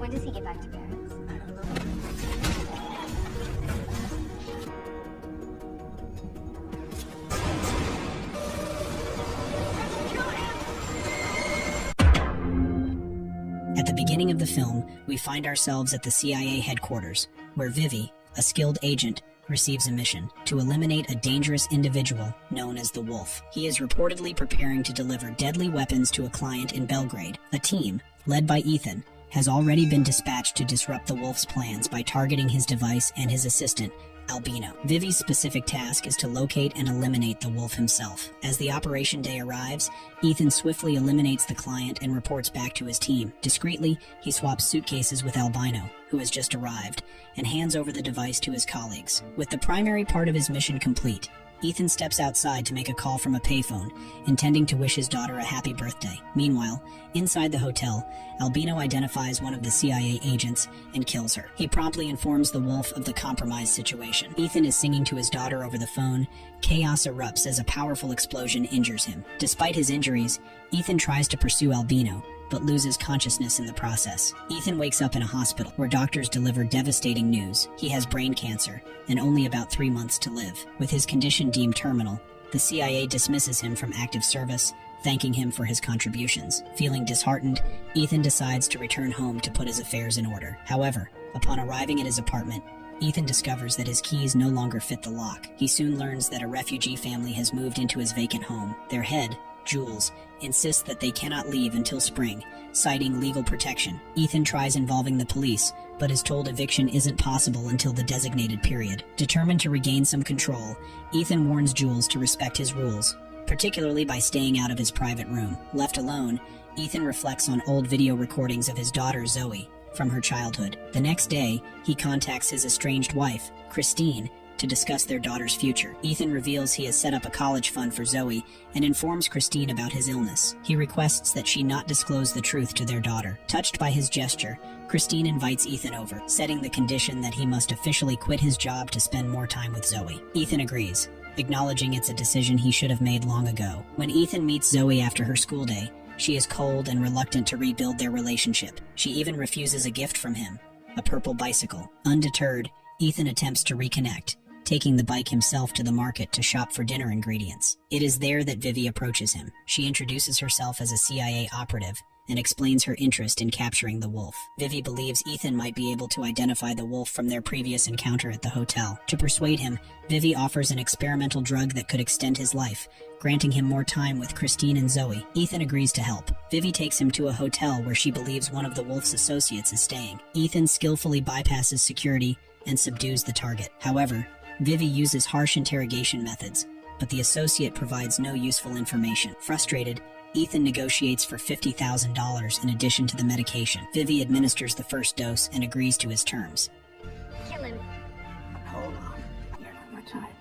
When does he get back to Paris? At the beginning of the film, we find ourselves at the CIA headquarters, where Vivi, a skilled agent, receives a mission to eliminate a dangerous individual known as the Wolf. He is reportedly preparing to deliver deadly weapons to a client in Belgrade. A team, led by Ethan, has already been dispatched to disrupt the Wolf's plans by targeting his device and his assistant, Albino. Vivi's specific task is to locate and eliminate the Wolf himself. As the operation day arrives, Ethan swiftly eliminates the client and reports back to his team. Discreetly, he swaps suitcases with Albino, who has just arrived, and hands over the device to his colleagues. With the primary part of his mission complete, Ethan steps outside to make a call from a payphone, intending to wish his daughter a happy birthday. Meanwhile, inside the hotel, Albino identifies one of the CIA agents and kills her. He promptly informs the Wolf of the compromised situation. Ethan is singing to his daughter over the phone. Chaos erupts as a powerful explosion injures him. Despite his injuries, Ethan tries to pursue Albino, but loses consciousness in the process. Ethan wakes up in a hospital where doctors deliver devastating news. He has brain cancer and only about 3 months to live. With his condition deemed terminal, the CIA dismisses him from active service, thanking him for his contributions. Feeling disheartened, Ethan decides to return home to put his affairs in order. However, upon arriving at his apartment, Ethan discovers that his keys no longer fit the lock. He soon learns that a refugee family has moved into his vacant home. Their head, Jules, insists that they cannot leave until spring, citing legal protection. Ethan tries involving the police, but is told eviction isn't possible until the designated period. Determined to regain some control, Ethan warns Jules to respect his rules, particularly by staying out of his private room. Left alone, Ethan reflects on old video recordings of his daughter Zoe from her childhood. The next day, he contacts his estranged wife, Christine, to discuss their daughter's future. Ethan reveals he has set up a college fund for Zoe and informs Christine about his illness. He requests that she not disclose the truth to their daughter. Touched by his gesture, Christine invites Ethan over, setting the condition that he must officially quit his job to spend more time with Zoe. Ethan agrees, acknowledging it's a decision he should have made long ago. When Ethan meets Zoe after her school day, she is cold and reluctant to rebuild their relationship. She even refuses a gift from him, a purple bicycle. Undeterred, Ethan attempts to reconnect, taking the bike himself to the market to shop for dinner ingredients. It is there that Vivi approaches him. She introduces herself as a CIA operative and explains her interest in capturing the Wolf. Vivi believes Ethan might be able to identify the Wolf from their previous encounter at the hotel. To persuade him, Vivi offers an experimental drug that could extend his life, granting him more time with Christine and Zoe. Ethan agrees to help. Vivi takes him to a hotel where she believes one of the Wolf's associates is staying. Ethan skillfully bypasses security and subdues the target. However, Vivi uses harsh interrogation methods, but the associate provides no useful information. Frustrated, Ethan negotiates for $50,000 in addition to the medication. Vivi administers the first dose and agrees to his terms. Kill him. Hold on. You're not my type.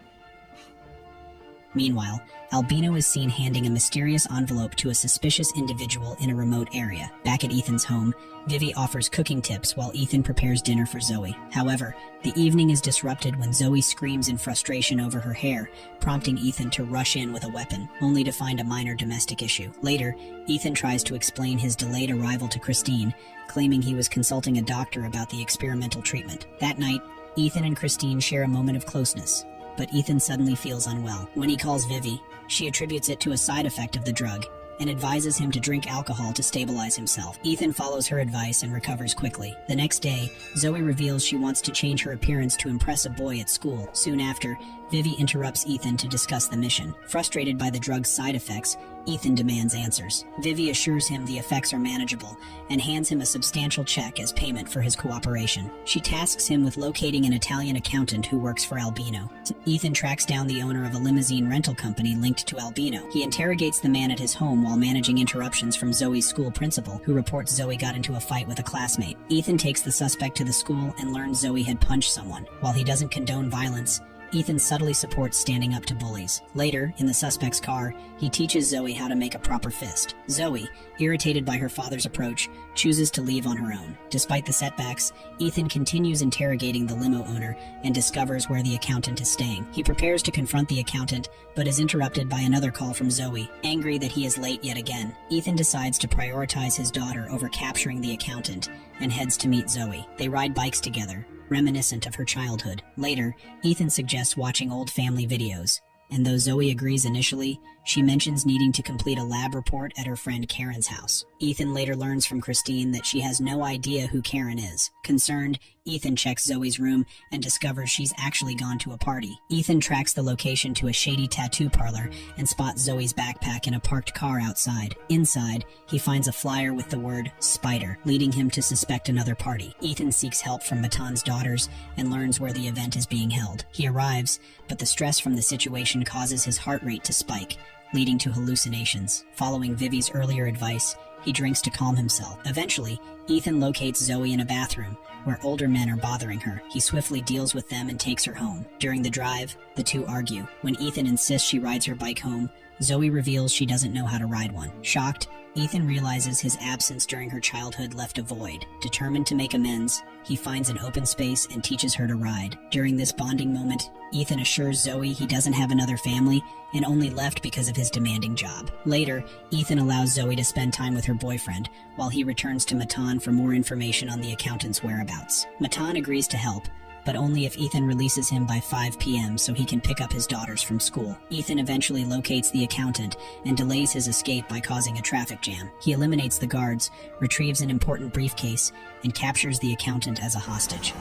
Meanwhile, Albino is seen handing a mysterious envelope to a suspicious individual in a remote area. Back at Ethan's home, Vivi offers cooking tips while Ethan prepares dinner for Zoe. However, the evening is disrupted when Zoe screams in frustration over her hair, prompting Ethan to rush in with a weapon, only to find a minor domestic issue. Later, Ethan tries to explain his delayed arrival to Christine, claiming he was consulting a doctor about the experimental treatment. That night, Ethan and Christine share a moment of closeness, but Ethan suddenly feels unwell. When he calls Vivi, she attributes it to a side effect of the drug and advises him to drink alcohol to stabilize himself. Ethan follows her advice and recovers quickly. The next day, Zoe reveals she wants to change her appearance to impress a boy at school. Soon after, Vivi interrupts Ethan to discuss the mission. Frustrated by the drug's side effects, Ethan demands answers. Vivi assures him the effects are manageable and hands him a substantial check as payment for his cooperation. She tasks him with locating an Italian accountant who works for Albino. Ethan tracks down the owner of a limousine rental company linked to Albino. He interrogates the man at his home while managing interruptions from Zoe's school principal, who reports Zoe got into a fight with a classmate. Ethan takes the suspect to the school and learns Zoe had punched someone. While he doesn't condone violence, Ethan subtly supports standing up to bullies. Later, in the suspect's car, he teaches Zoe how to make a proper fist. Zoe, irritated by her father's approach, chooses to leave on her own. Despite the setbacks, Ethan continues interrogating the limo owner and discovers where the accountant is staying. He prepares to confront the accountant, but is interrupted by another call from Zoe. Angry that he is late yet again, Ethan decides to prioritize his daughter over capturing the accountant and heads to meet Zoe. They ride bikes together, reminiscent of her childhood. Later, Ethan suggests watching old family videos, and though Zoe agrees initially, she mentions needing to complete a lab report at her friend Karen's house. Ethan later learns from Christine that she has no idea who Karen is. Concerned, Ethan checks Zoe's room and discovers she's actually gone to a party. Ethan tracks the location to a shady tattoo parlor and spots Zoe's backpack in a parked car outside. Inside, he finds a flyer with the word "Spider," leading him to suspect another party. Ethan seeks help from Matan's daughters and learns where the event is being held. He arrives, but the stress from the situation causes his heart rate to spike, leading to hallucinations. Following Vivi's earlier advice, he drinks to calm himself. Eventually, Ethan locates Zoe in a bathroom where older men are bothering her. He swiftly deals with them and takes her home. During the drive, the two argue. When Ethan insists she rides her bike home, Zoe reveals she doesn't know how to ride one. Shocked, Ethan realizes his absence during her childhood left a void. Determined to make amends, he finds an open space and teaches her to ride. During this bonding moment, Ethan assures Zoe he doesn't have another family and only left because of his demanding job. Later, Ethan allows Zoe to spend time with her boyfriend while he returns to Matan for more information on the accountant's whereabouts. Matan agrees to help, but only if Ethan releases him by 5 p.m. so he can pick up his daughters from school. Ethan eventually locates the accountant and delays his escape by causing a traffic jam. He eliminates the guards, retrieves an important briefcase, and captures the accountant as a hostage.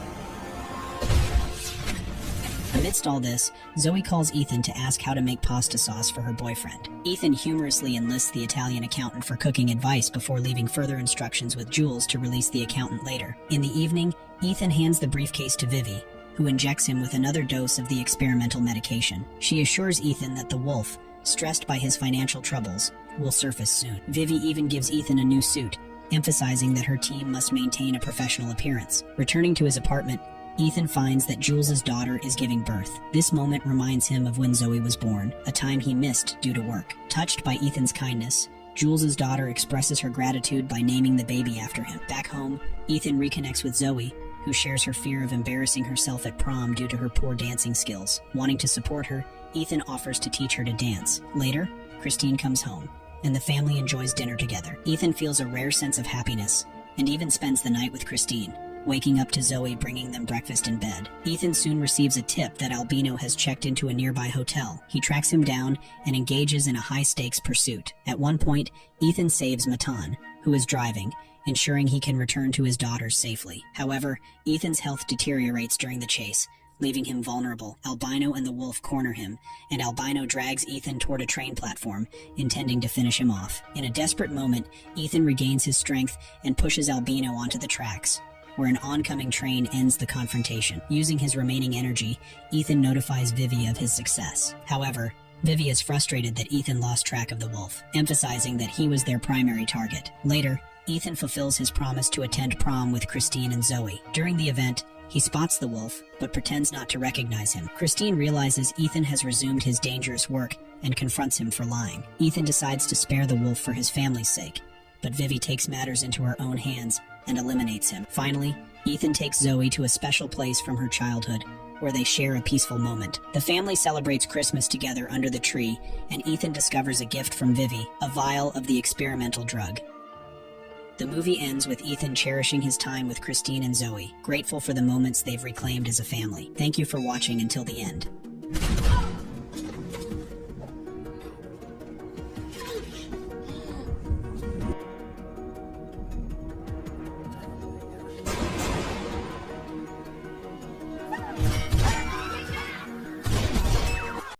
Amidst all this, Zoe calls Ethan to ask how to make pasta sauce for her boyfriend. Ethan humorously enlists the Italian accountant for cooking advice before leaving further instructions with Jules to release the accountant later. In the evening, Ethan hands the briefcase to Vivi, who injects him with another dose of the experimental medication. She assures Ethan that the wolf, stressed by his financial troubles, will surface soon. Vivi even gives Ethan a new suit, emphasizing that her team must maintain a professional appearance. Returning to his apartment, Ethan finds that Jules's daughter is giving birth. This moment reminds him of when Zoe was born, a time he missed due to work. Touched by Ethan's kindness, Jules's daughter expresses her gratitude by naming the baby after him. Back home, Ethan reconnects with Zoe, who shares her fear of embarrassing herself at prom due to her poor dancing skills. Wanting to support her, Ethan offers to teach her to dance. Later, Christine comes home, and the family enjoys dinner together. Ethan feels a rare sense of happiness, and even spends the night with Christine, waking up to Zoe bringing them breakfast in bed. Ethan soon receives a tip that Albino has checked into a nearby hotel. He tracks him down and engages in a high-stakes pursuit. At one point, Ethan saves Matan, who is driving, ensuring he can return to his daughters safely. However, Ethan's health deteriorates during the chase, leaving him vulnerable. Albino and the wolf corner him, and Albino drags Ethan toward a train platform, intending to finish him off. In a desperate moment, Ethan regains his strength and pushes Albino onto the tracks, where an oncoming train ends the confrontation. Using his remaining energy, Ethan notifies Vivi of his success. However, Vivi is frustrated that Ethan lost track of the wolf, emphasizing that he was their primary target. Later, Ethan fulfills his promise to attend prom with Christine and Zoe. During the event, he spots the wolf, but pretends not to recognize him. Christine realizes Ethan has resumed his dangerous work and confronts him for lying. Ethan decides to spare the wolf for his family's sake, but Vivi takes matters into her own hands and eliminates him. Finally, Ethan takes Zoe to a special place from her childhood, where they share a peaceful moment. The family celebrates Christmas together under the tree, and Ethan discovers a gift from Vivi, a vial of the experimental drug. The movie ends with Ethan cherishing his time with Christine and Zoe, grateful for the moments they've reclaimed as a family. Thank you for watching until the end.